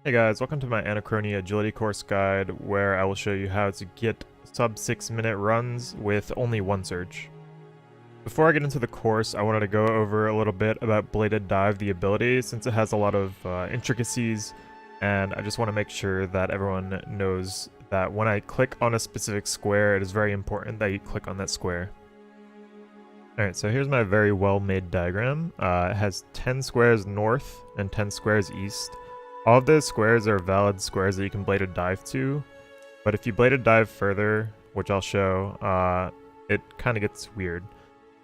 Hey guys, welcome to my Anachronia agility course guide where I will show you how to get sub 6-minute runs with only one surge. Before I get into the course, I wanted to go over a little bit about Bladed Dive, the ability, since it has a lot of intricacies, and I just want to make sure that everyone knows that when I click on a specific square, it is very important that you click on that square. Alright, so here's my very well-made diagram. It has 10 squares north and 10 squares east. All of those squares are valid squares that you can bladed dive to, but if you bladed dive further, which I'll show, it kind of gets weird.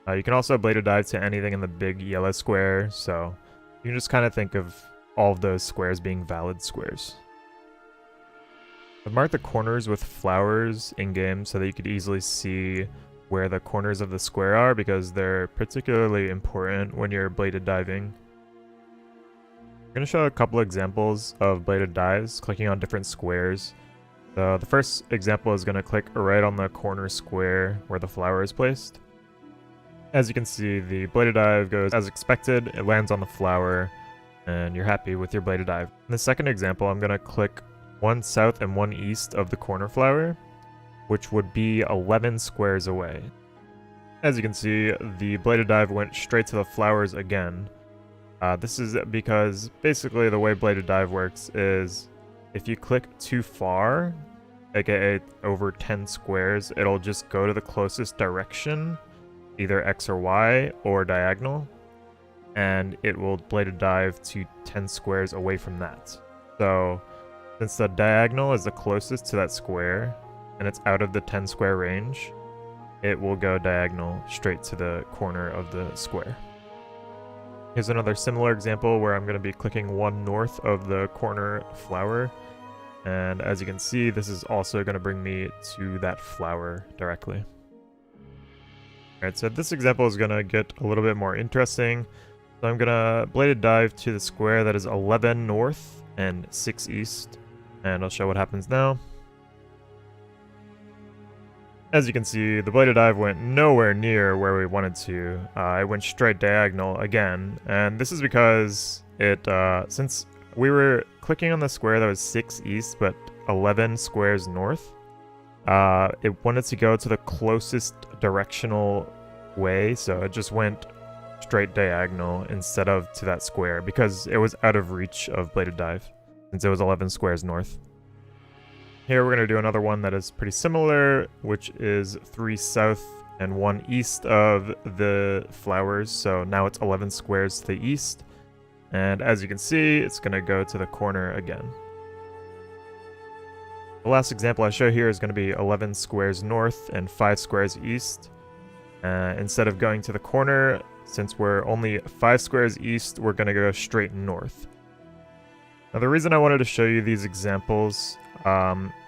You can also bladed dive to anything in the big yellow square, so you can just kind of think of all of those squares being valid squares. I've marked the corners with flowers in-game so that you could easily see where the corners of the square are because they're particularly important when you're bladed diving. I'm going to show a couple examples of bladed dives, clicking on different squares. So the first example is going to click right on the corner square where the flower is placed. As you can see, the bladed dive goes as expected, it lands on the flower, and you're happy with your bladed dive. In the second example, I'm going to click one south and one east of the corner flower, which would be 11 squares away. As you can see, the bladed dive went straight to the flowers again. This is because basically the way bladed dive works is if you click too far, aka over 10 squares, it'll just go to the closest direction, either X or Y or diagonal, and it will bladed dive to 10 squares away from that. So since the diagonal is the closest to that square and it's out of the 10 square range, it will go diagonal straight to the corner of the square. Here's another similar example where I'm going to be clicking one north of the corner flower, and as you can see, this is also going to bring me to that flower directly. Alright, so this example is going to get a little bit more interesting. So I'm going to bladed dive to the square that is 11 north and 6 east, and I'll show what happens now. As you can see, the bladed dive went nowhere near where we wanted to. It went straight diagonal again, and this is because since we were clicking on the square that was 6 east but 11 squares north, it wanted to go to the closest directional way, so it just went straight diagonal instead of to that square because it was out of reach of bladed dive since it was 11 squares north. Here we're going to do another one that is pretty similar, which is 3 south and 1 east of the flowers, so now it's 11 squares to the east, and as you can see, it's going to go to the corner again. The last example I show here is going to be 11 squares north and 5 squares east. Instead of going to the corner, since we're only 5 squares east, we're going to go straight north. Now the reason I wanted to show you these examples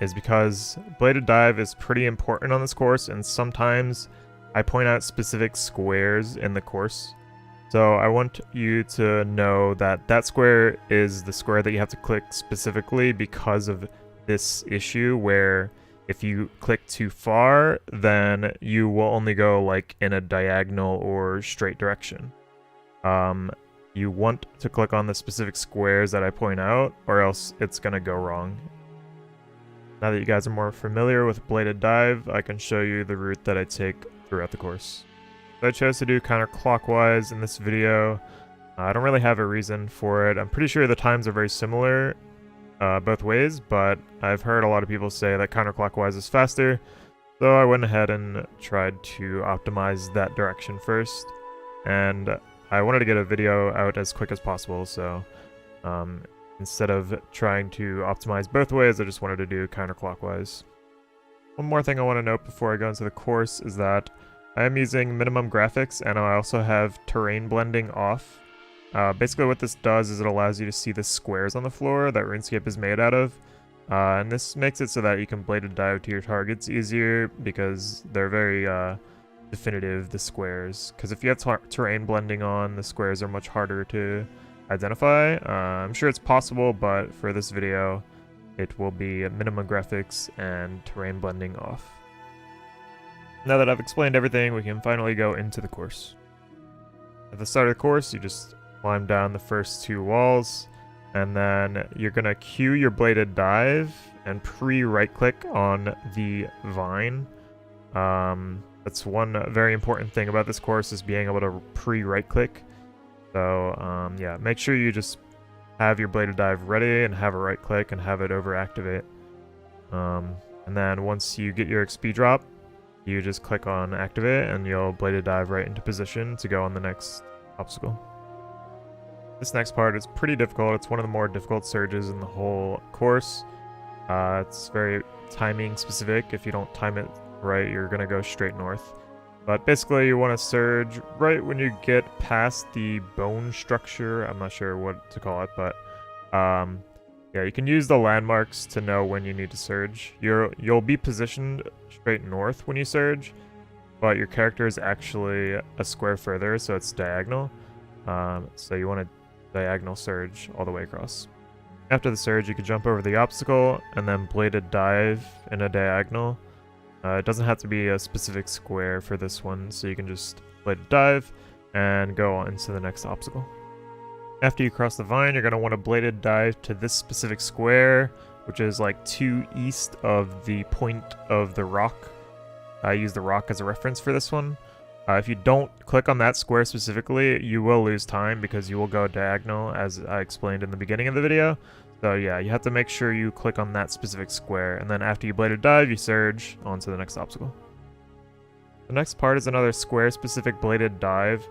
is because bladed dive is pretty important on this course, and sometimes I point out specific squares in the course. So I want you to know that that square is the square that you have to click specifically because of this issue where if you click too far, then you will only go like in a diagonal or straight direction. You want to click on the specific squares that I point out, or else it's going to go wrong. Now that you guys are more familiar with bladed dive, I can show you the route that I take throughout the course. So I chose to do counterclockwise in this video. I don't really have a reason for it. I'm pretty sure the times are very similar both ways, but I've heard a lot of people say that counterclockwise is faster, so I went ahead and tried to optimize that direction first, and I wanted to get a video out as quick as possible, so instead of trying to optimize both ways, I just wanted to do counterclockwise. One more thing I want to note before I go into the course is that I am using minimum graphics, and I also have terrain blending off. Basically what this does is it allows you to see the squares on the floor that RuneScape is made out of, and this makes it so that you can bladed dive to your targets easier because they're very definitive, the squares, because if you have terrain blending on, the squares are much harder to identify. I'm sure it's possible, but for this video it will be minimum graphics and terrain blending off. Now that I've explained everything, we can finally go into the course. At the start of the course, you just climb down the first 2 walls, And then you're gonna cue your bladed dive and pre-right click on the vine. That's one very important thing about this course, is being able to pre-right click. So yeah, make sure you just have your bladed dive ready and have a right click and have it over activate. And then once you get your XP drop, you just click on activate and you'll bladed dive right into position to go on the next obstacle. This next part is pretty difficult. It's one of the more difficult surges in the whole course. It's very timing specific. If you don't time it right, you're gonna go straight north. But basically you want to surge right when you get past the bone structure. I'm not sure what to call it, but yeah, you can use the landmarks to know when you need to surge. You'll be positioned straight north when you surge, but your character is actually a square further, so it's diagonal. So you want to diagonal surge all the way across. After the surge, you can jump over the obstacle and then bladed dive in a diagonal. It doesn't have to be a specific square for this one, so you can just bladed dive and go on into the next obstacle. After you cross the vine, you're going to want to bladed dive to this specific square, which is like 2 east of the point of the rock. I use the rock as a reference for this one. If you don't click on that square specifically, you will lose time because you will go diagonal, as I explained in the beginning of the video. So yeah, you have to make sure you click on that specific square, and then after you bladed dive, you surge onto the next obstacle. The next part is another square-specific bladed dive.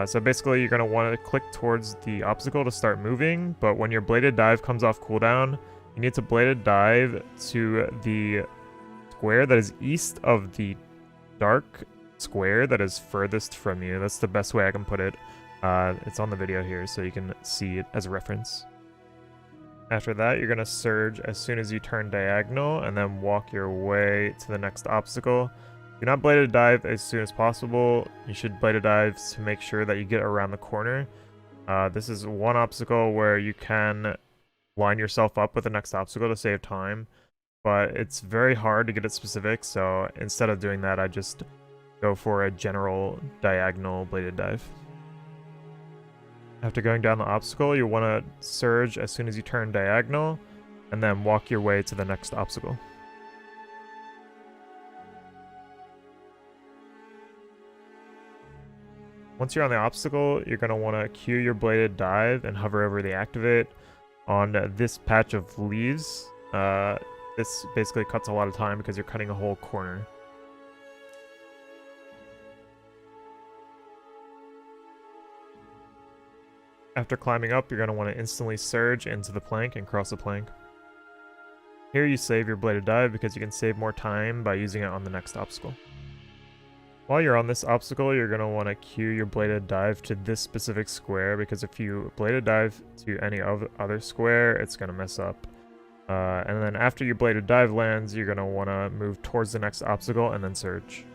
So basically, you're going to want to click towards the obstacle to start moving, but when your bladed dive comes off cooldown, you need to bladed dive to the square that is east of the dark square that is furthest from you. That's the best way I can put it. It's on the video here, so you can see it as a reference. After that, you're going to surge as soon as you turn diagonal, and then walk your way to the next obstacle. Do not bladed dive as soon as possible. You should bladed dive to make sure that you get around the corner. This is one obstacle where you can line yourself up with the next obstacle to save time, but it's very hard to get it specific, so instead of doing that, I just go for a general diagonal bladed dive. After going down the obstacle, you want to surge as soon as you turn diagonal, and then walk your way to the next obstacle. Once you're on the obstacle, you're going to want to cue your bladed dive and hover over the activate on this patch of leaves. This basically cuts a lot of time because you're cutting a whole corner. After climbing up, you're going to want to instantly surge into the plank and cross the plank. Here you save your bladed dive because you can save more time by using it on the next obstacle. While you're on this obstacle, you're going to want to cue your bladed dive to this specific square, because if you bladed dive to any other square, it's going to mess up. And then after your bladed dive lands, you're going to want to move towards the next obstacle and then surge.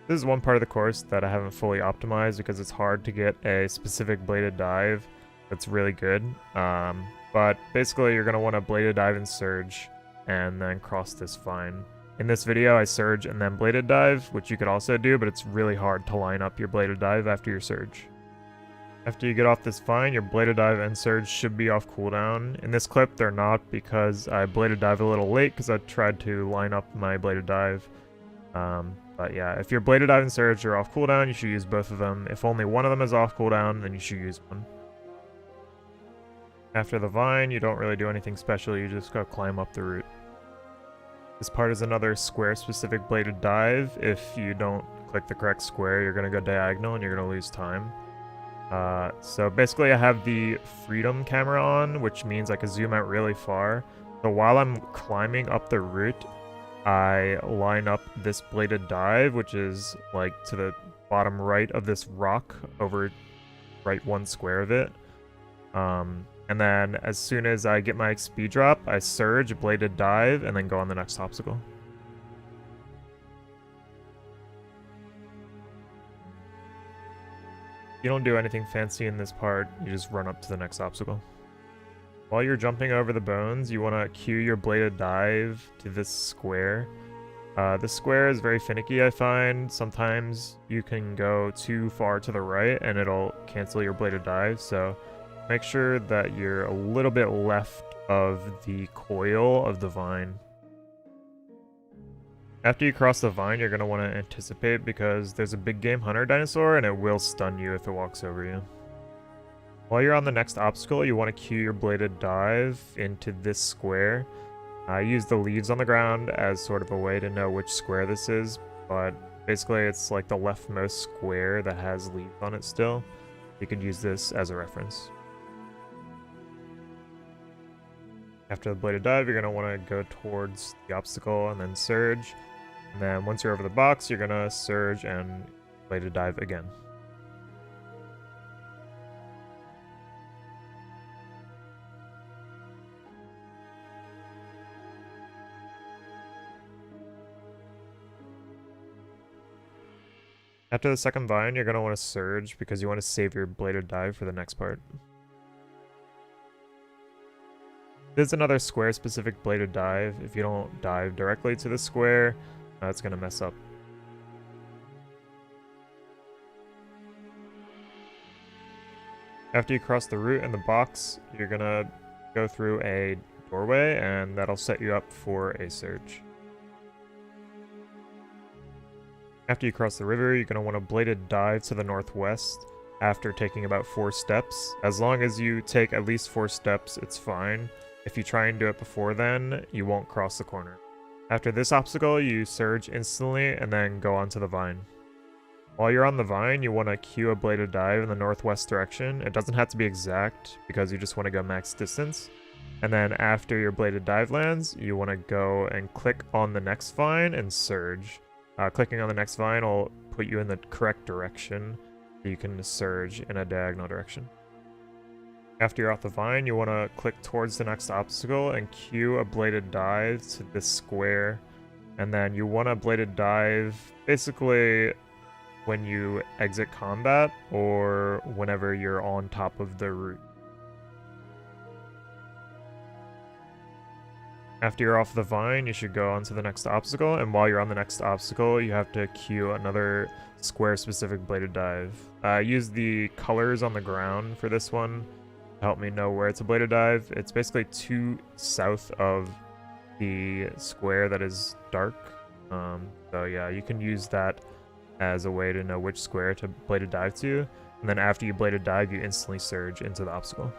This is one part of the course that I haven't fully optimized because it's hard to get a specific bladed dive that's really good. But basically, you're going to want to bladed dive and surge and then cross this vine. In this video, I surge and then bladed dive, which you could also do, but it's really hard to line up your bladed dive after your surge. After you get off this vine, your bladed dive and surge should be off cooldown. In this clip, they're not because I bladed dive a little late because I tried to line up my bladed dive. But yeah, if your bladed dive and surge are off cooldown, you should use both of them. If only one of them is off cooldown, then you should use one. After the vine, you don't really do anything special, you just go climb up the route. This part is another square-specific bladed dive. If you don't click the correct square, you're going to go diagonal and you're going to lose time. So basically I have the freedom camera on, which means I can zoom out really far. So while I'm climbing up the route, I line up this bladed dive, which is like to the bottom right of this rock, over right one square of it. And then as soon as I get my XP drop, I surge, bladed dive, and then go on the next obstacle. You don't do anything fancy in this part, you just run up to the next obstacle. While you're jumping over the bones, you want to cue your bladed dive to this square. This square is very finicky, I find. Sometimes you can go too far to the right and it'll cancel your bladed dive, so make sure that you're a little bit left of the coil of the vine. After you cross the vine, you're going to want to anticipate because there's a big game hunter dinosaur and it will stun you if it walks over you. While you're on the next obstacle, you want to cue your bladed dive into this square. Use the leaves on the ground as sort of a way to know which square this is, but basically it's like the leftmost square that has leaves on it still. You could use this as a reference. After the bladed dive, you're going to want to go towards the obstacle and then surge. And then once you're over the box, you're going to surge and bladed dive again. After the second vine, you're going to want to surge because you want to save your bladed dive for the next part. There's another square-specific bladed dive. If you don't dive directly to the square, it's going to mess up. After you cross the root and the box, you're going to go through a doorway, and that'll set you up for a surge. After you cross the river, you're going to want to bladed dive to the northwest after taking about 4 steps. As long as you take at least 4 steps, it's fine. If you try and do it before then, you won't cross the corner. After this obstacle, you surge instantly and then go onto the vine. While you're on the vine, you want to cue a bladed dive in the northwest direction. It doesn't have to be exact because you just want to go max distance. And then after your bladed dive lands, you want to go and click on the next vine and surge. Clicking on the next vine will put you in the correct direction so you can surge in a diagonal direction. After you're off the vine, you want to click towards the next obstacle and cue a bladed dive to this square. And then you want to bladed dive basically when you exit combat or whenever you're on top of the route. After you're off the vine, you should go on to the next obstacle, and while you're on the next obstacle, you have to cue another square-specific bladed dive. Use the colors on the ground for this one to help me know where it's a bladed dive. It's basically to south of the square that is dark. So yeah, you can use that as a way to know which square to bladed dive to, and then after you bladed dive, you instantly surge into the obstacle.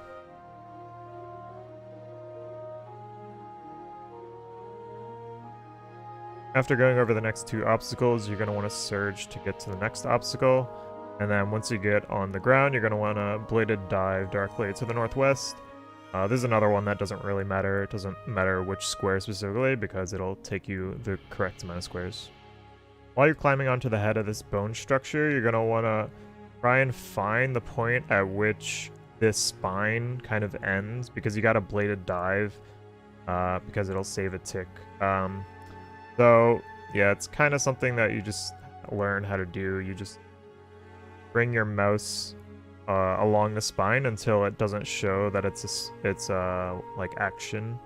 After going over the next 2 obstacles, you're going to want to surge to get to the next obstacle. And then once you get on the ground, you're going to want to bladed dive directly to the northwest. This is another one that doesn't really matter. It doesn't matter which square specifically because it'll take you the correct amount of squares. While you're climbing onto the head of this bone structure, you're going to want to try and find the point at which this spine kind of ends because you got a bladed dive because it'll save a tick. So, yeah, it's kind of something that you just learn how to do. You just bring your mouse along the spine until it doesn't show that it's like action.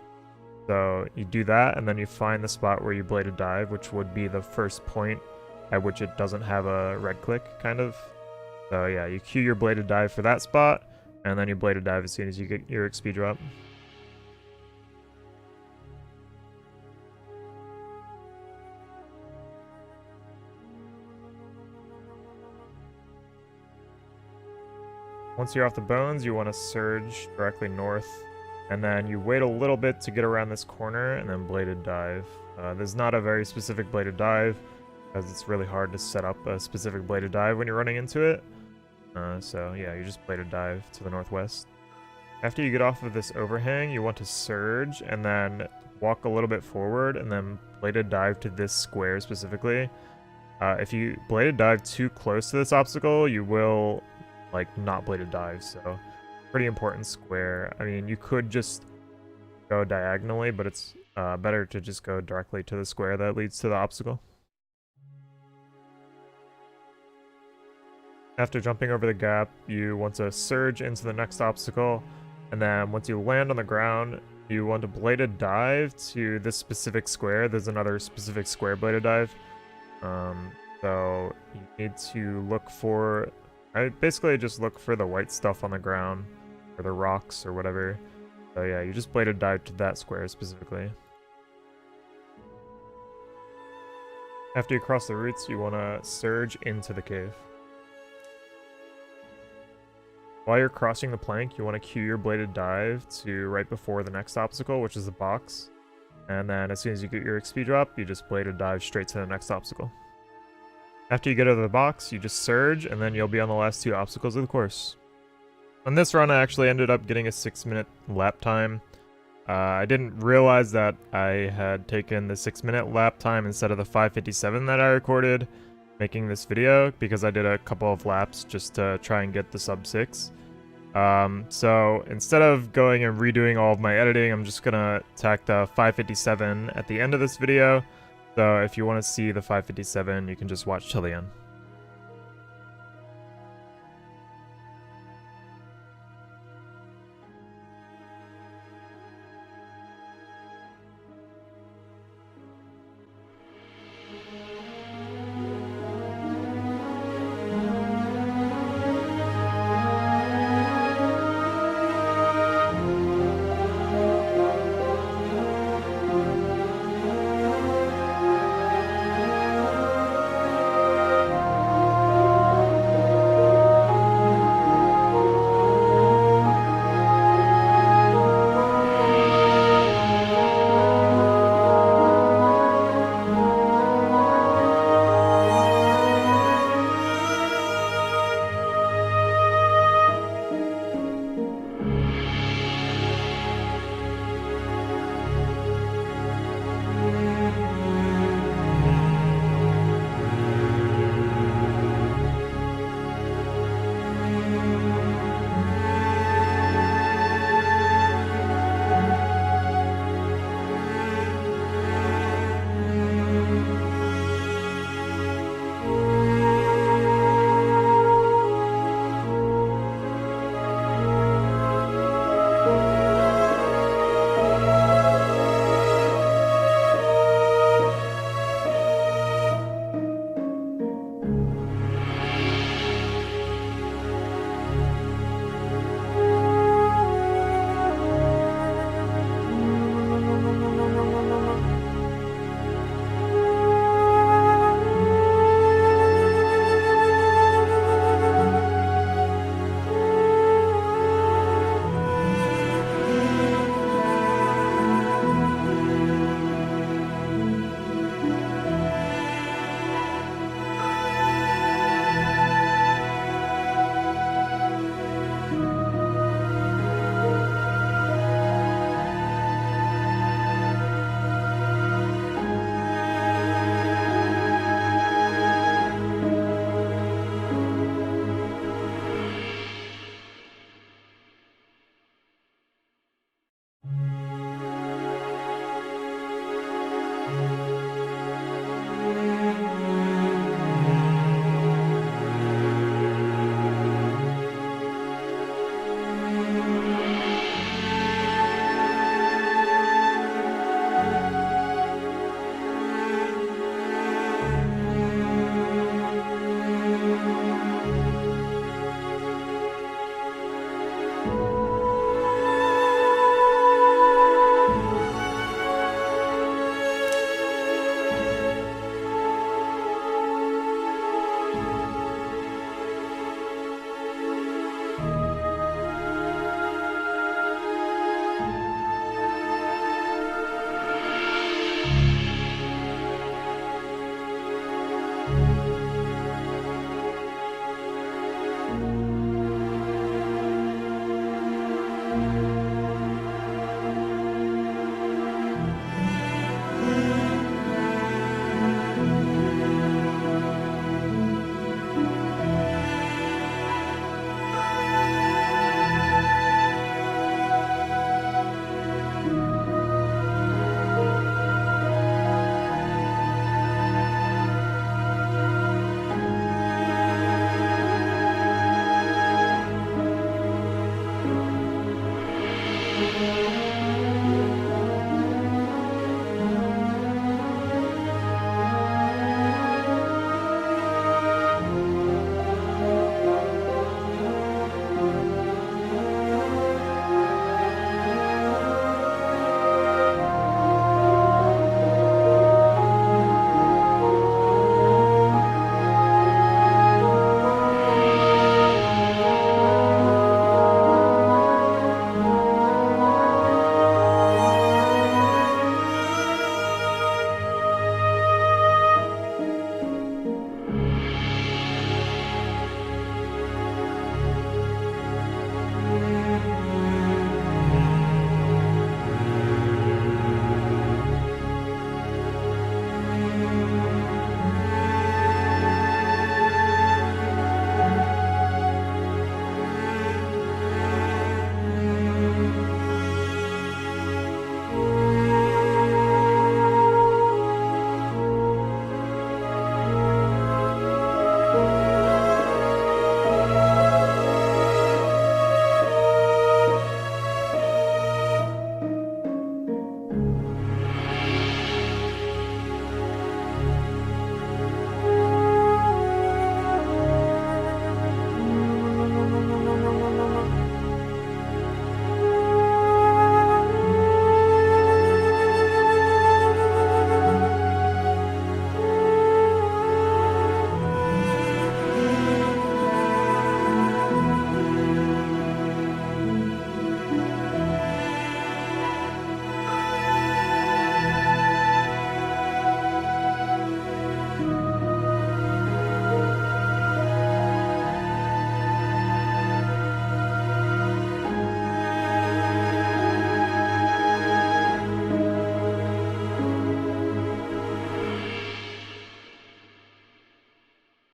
So you do that, and then you find the spot where you bladed dive, which would be the first point at which it doesn't have a red click, kind of. So yeah, you cue your bladed dive for that spot, and then you bladed dive as soon as you get your XP drop. Once you're off the bones, you want to surge directly north, and then you wait a little bit to get around this corner, and then bladed dive. There's not a very specific bladed dive, because it's really hard to set up a specific bladed dive when you're running into it. So yeah, you just bladed dive to the northwest. After you get off of this overhang, you want to surge, and then walk a little bit forward, and then bladed dive to this square specifically. If you bladed dive too close to this obstacle, you will like not bladed dive, so pretty important square. I mean, you could just go diagonally, but it's better to just go directly to the square that leads to the obstacle. After jumping over the gap, you want to surge into the next obstacle, and then once you land on the ground, you want to bladed dive to this specific square. There's another specific square bladed dive. So you need to look for, I basically just look for the white stuff on the ground. or the rocks or whatever. So yeah, you just bladed dive to that square specifically. After you cross the roots, you want to surge into the cave. While you're crossing the plank, you want to cue your bladed dive to right before the next obstacle, which is the box. And then as soon as you get your XP drop, you just bladed dive straight to the next obstacle. After you get out of the box, you just surge, and then you'll be on the last 2 obstacles of the course. On this run, I actually ended up getting a 6-minute lap time. I didn't realize that I had taken the 6-minute lap time instead of the 5:57 that I recorded making this video, because I did a couple of laps just to try and get the sub 6. So instead of going and redoing all of my editing, I'm just gonna tack the 5:57 at the end of this video. So if you want to see the 5:57, you can just watch till the end.